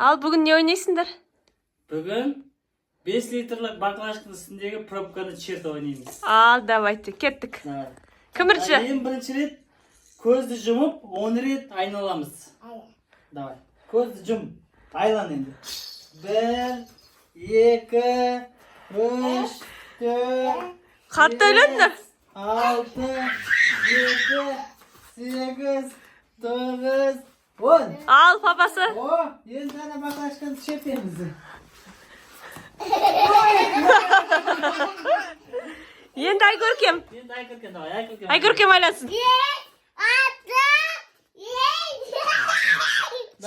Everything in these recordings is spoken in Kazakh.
Ал бүгін не ойнайсыңдар? Бүгін 5 литрлік баклажканың үстіндегі пробканы черт ойнаймыз. Ал, давайте, кеттік. Кім бірінші? Ең бірінші рет көзді жұмып, 10 рет айналамыз. Давай. Көзді жұм. Айлан енді. 1, 2, 3, 4, Қатты ойландыңдар. 6, 7, 8, 9, 10. Ал, папасы. О, енді ана баклажканы шертеміз. Енді Айгөркем. Енді Айгөркен, давай, Айгөркен. Айгөркем айлансын. 8,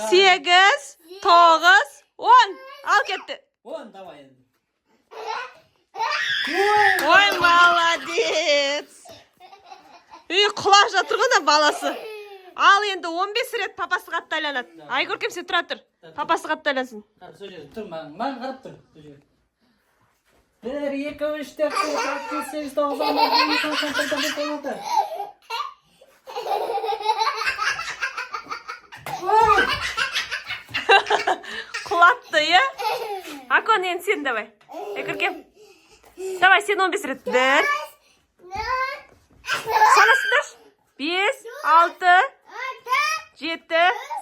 9, 10. Ал кетті. 10, давай енді. Ой, молодец. Үй, құлап жатыр ғой да баласы. Ал енді 15 рет папасы қатты айланады. Айгөркем сен тұра тұр. Папасы қатты айлансын. Қара, сол жерде тұр, маған қарап тұр. 1, 2, 3, 4, 5, 6, 7, 8, 9, 10, Құлатты, е? Акон, енді сен давай. Айгөркем. Давай, сен 15 рет. 1. Санасыңдар. 5, 6, 7,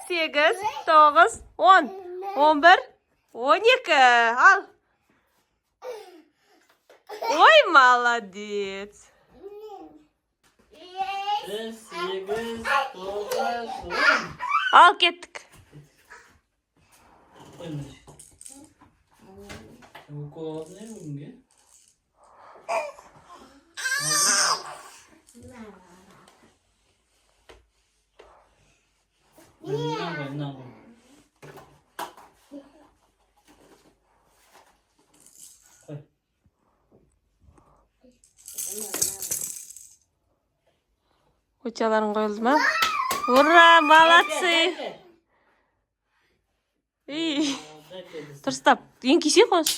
8, 9, 10, 11, 12. Ал. Ой, молодец. 8, 9, 10. Ал кеттік. Қоймай. Укол алдың не бүгінге? Мынау ғой. Қой. Учаларың қойылды ма? Ура, молодцы! Ей, дұрыстап. Ең кесе қош.